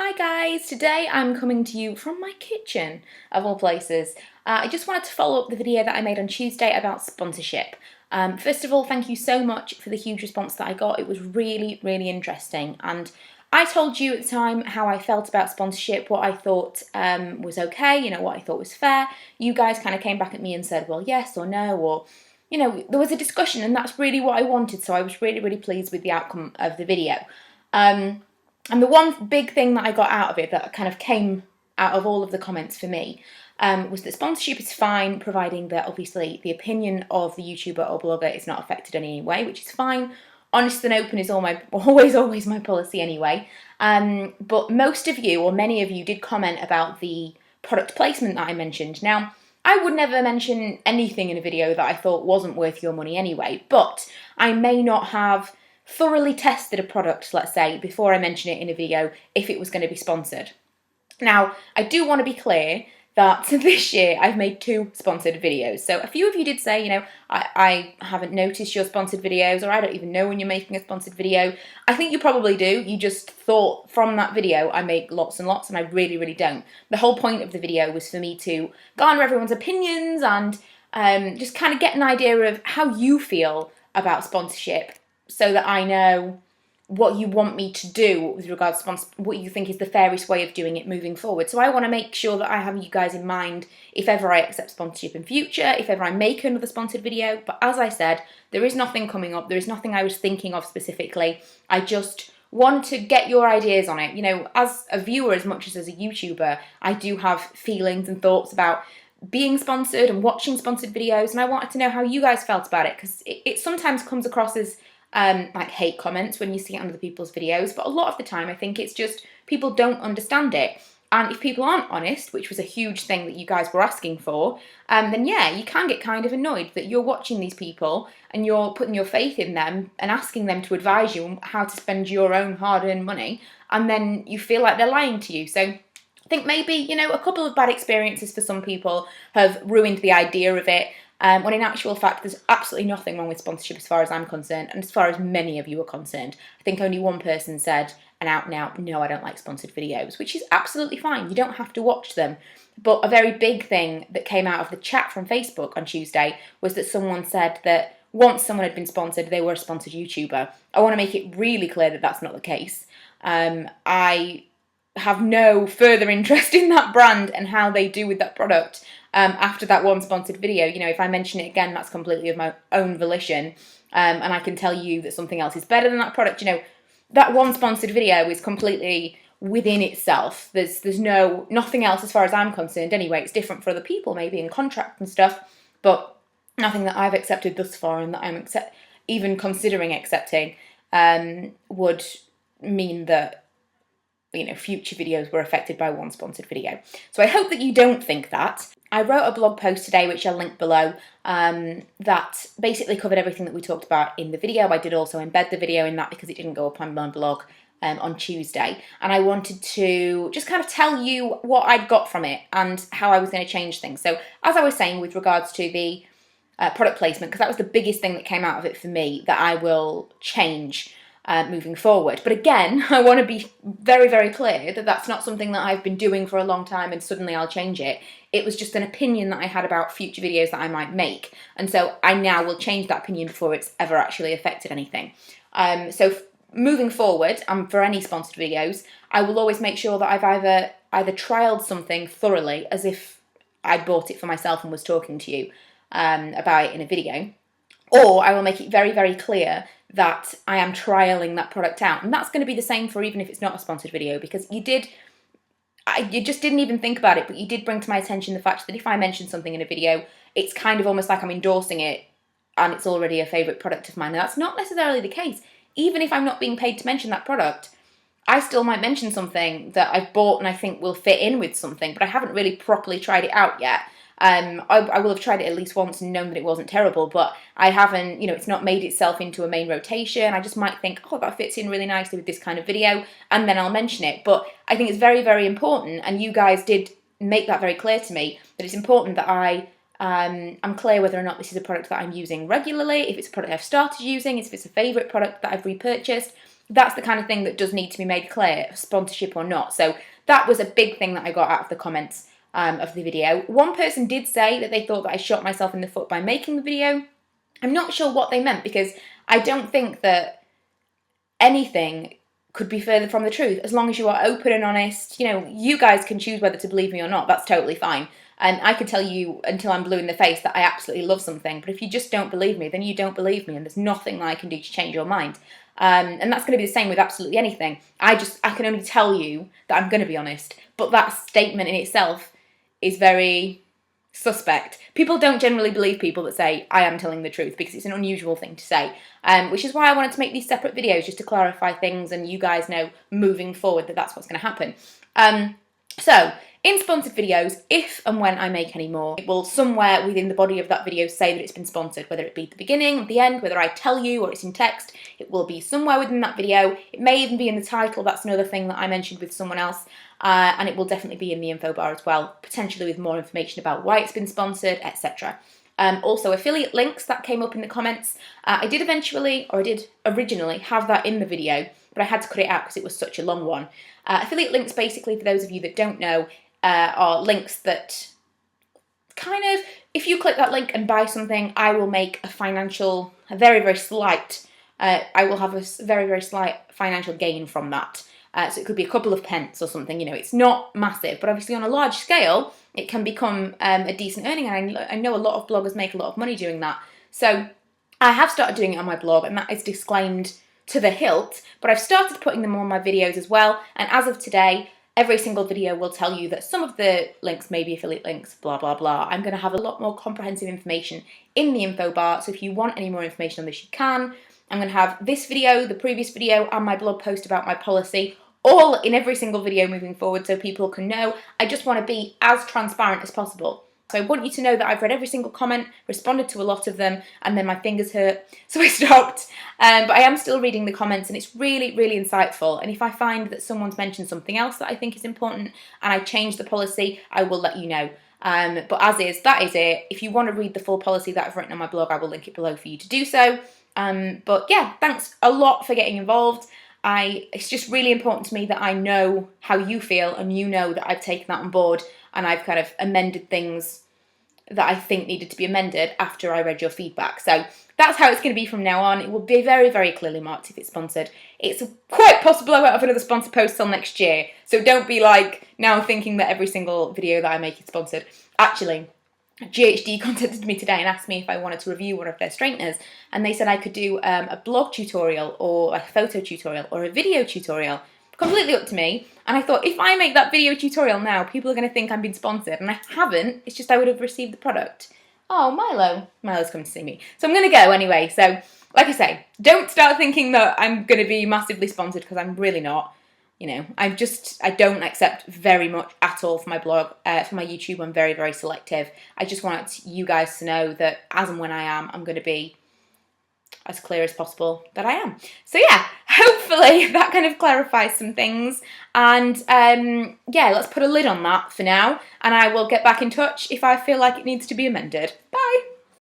Hi guys, today I'm coming to you from my kitchen, of all places. I just wanted to follow up the video that I made on Tuesday about sponsorship. First of all, thank you so much for the huge response that I got. It was really, really interesting. And I told you at the time how I felt about sponsorship, what I thought was okay, what I thought was fair. You guys kind of came back at me and said, well, yes or no, or there was a discussion, and that's really what I wanted. So I was really, really pleased with the outcome of the video. And the one big thing that I got out of it that kind of came out of all of the comments for me was that sponsorship is fine, providing that obviously the opinion of the YouTuber or blogger is not affected in any way, which is fine. Honest and open is always my policy anyway. But most of you, or many of you, did comment about the product placement that I mentioned. Now, I would never mention anything in a video that I thought wasn't worth your money anyway, but I may not have thoroughly tested a product, let's say, before I mention it in a video if it was going to be sponsored. Now, I do want to be clear that this year I've made 2 sponsored videos. So a few of you did say, I haven't noticed your sponsored videos, or I don't even know when you're making a sponsored video. I think you probably do. You just thought from that video I make lots and lots, and I really, really don't. The whole point of the video was for me to garner everyone's opinions and just kind of get an idea of how you feel about sponsorship, so that I know what you want me to do with regards to what you think is the fairest way of doing it moving forward. So I want to make sure that I have you guys in mind if ever I accept sponsorship in future, if ever I make another sponsored video. But as I said, there is nothing coming up. There is nothing I was thinking of specifically. I just want to get your ideas on it. As a viewer as much as a YouTuber, I do have feelings and thoughts about being sponsored and watching sponsored videos, and I wanted to know how you guys felt about it, because it sometimes comes across as like hate comments when you see it under the people's videos, but a lot of the time I think it's just people don't understand it. And if people aren't honest, which was a huge thing that you guys were asking for, then yeah, you can get kind of annoyed that you're watching these people and you're putting your faith in them and asking them to advise you on how to spend your own hard-earned money, and then you feel like they're lying to you. So I think maybe, a couple of bad experiences for some people have ruined the idea of it. When in actual fact, there's absolutely nothing wrong with sponsorship as far as I'm concerned, and as far as many of you are concerned. I think only one person said an out and out, no, I don't like sponsored videos, which is absolutely fine. You don't have to watch them. But a very big thing that came out of the chat from Facebook on Tuesday was that someone said that once someone had been sponsored, they were a sponsored YouTuber. I want to make it really clear that that's not the case. I have no further interest in that brand and how they do with that product after that one sponsored video. If I mention it again, that's completely of my own volition, and I can tell you that something else is better than that product. That one sponsored video is completely within itself. There's nothing else as far as I'm concerned anyway. It's different for other people, maybe in contract and stuff, but nothing that I've accepted thus far and that I'm even considering accepting would mean that future videos were affected by one sponsored video. So I hope that you don't think that. I wrote a blog post today, which I'll link below, that basically covered everything that we talked about in the video. I did also embed the video in that because it didn't go up on my blog on Tuesday. And I wanted to just kind of tell you what I'd got from it and how I was going to change things. So as I was saying with regards to the product placement, because that was the biggest thing that came out of it for me, that I will change moving forward. But again, I want to be very, very clear that that's not something that I've been doing for a long time and suddenly I'll change it. It was just an opinion that I had about future videos that I might make. And so I now will change that opinion before it's ever actually affected anything. Moving forward, for any sponsored videos, I will always make sure that I've either trialed something thoroughly, as if I bought it for myself and was talking to you about it in a video, or I will make it very, very clear that I am trialing that product out. And that's going to be the same for even if it's not a sponsored video, because you just didn't even think about it, but you did bring to my attention the fact that if I mention something in a video, it's kind of almost like I'm endorsing it and it's already a favourite product of mine. Now, that's not necessarily the case. Even if I'm not being paid to mention that product, I still might mention something that I've bought and I think will fit in with something, but I haven't really properly tried it out yet. I will have tried it at least once and known that it wasn't terrible, but I haven't, it's not made itself into a main rotation. I just might think, oh, that fits in really nicely with this kind of video, and then I'll mention it. But I think it's very, very important, and you guys did make that very clear to me, that it's important that I'm clear whether or not this is a product that I'm using regularly, if it's a product I've started using, if it's a favourite product that I've repurchased. that's the kind of thing that does need to be made clear, sponsorship or not. So that was a big thing that I got out of the comments of the video. One person did say that they thought that I shot myself in the foot by making the video. I'm not sure what they meant, because I don't think that anything could be further from the truth. As long as you are open and honest, you know, you guys can choose whether to believe me or not. That's totally fine. And I could tell you until I'm blue in the face that I absolutely love something, but if you just don't believe me, then you don't believe me, and there's nothing that I can do to change your mind. And that's going to be the same with absolutely anything. I can only tell you that I'm going to be honest, but that statement in itself is very suspect. People don't generally believe people that say, I am telling the truth, because it's an unusual thing to say, which is why I wanted to make these separate videos, just to clarify things and you guys know moving forward that that's what's going to happen. So, in sponsored videos, if and when I make any more, it will somewhere within the body of that video say that it's been sponsored, whether it be at the beginning, the end, whether I tell you or it's in text, it will be somewhere within that video. It may even be in the title. That's another thing that I mentioned with someone else. And it will definitely be in the info bar as well, potentially with more information about why it's been sponsored, etc. Also, affiliate links, that came up in the comments. I did originally have that in the video, but I had to cut it out because it was such a long one. Affiliate links, basically, for those of you that don't know, are links that kind of, if you click that link and buy something, I will make a very, very slight, I will have a very, very slight financial gain from that. So it could be a couple of pence or something, you know, it's not massive, but obviously on a large scale, it can become a decent earning, and I know a lot of bloggers make a lot of money doing that. So I have started doing it on my blog, and that is disclaimed to the hilt, but I've started putting them on my videos as well, and as of today, every single video will tell you that some of the links may be affiliate links, blah, blah, blah. I'm going to have a lot more comprehensive information in the info bar, so if you want any more information on this, you can. I'm going to have this video, the previous video, and my blog post about my policy, all in every single video moving forward, so people can know. I just want to be as transparent as possible. So I want you to know that I've read every single comment, responded to a lot of them, and then my fingers hurt, so I stopped. But I am still reading the comments, and it's really, really insightful. And if I find that someone's mentioned something else that I think is important, and I change the policy, I will let you know. But as is, that is it. If you want to read the full policy that I've written on my blog, I will link it below for you to do so. But yeah, thanks a lot for getting involved. It's just really important to me that I know how you feel, and you know that I've taken that on board, and I've kind of amended things that I think needed to be amended after I read your feedback. So that's how it's going to be from now on. It will be very, very clearly marked if it's sponsored. It's quite possible I won't have another sponsor post till next year, so don't be like now thinking that every single video that I make is sponsored. Actually, GHD contacted me today and asked me if I wanted to review one of their straighteners, and they said I could do a blog tutorial or a photo tutorial or a video tutorial. Completely up to me. And I thought, if I make that video tutorial now, people are going to think I'm being sponsored, and I haven't. It's just I would have received the product. Oh, Milo's coming to see me, so I'm going to go anyway. So like I say, don't start thinking that I'm going to be massively sponsored, because I'm really not. You know, I don't accept very much at all for my blog. For my YouTube, I'm very, very selective. I just want you guys to know that as and when I am, I'm going to be as clear as possible that I am. So yeah, hopefully that kind of clarifies some things. And yeah, let's put a lid on that for now. And I will get back in touch if I feel like it needs to be amended. Bye!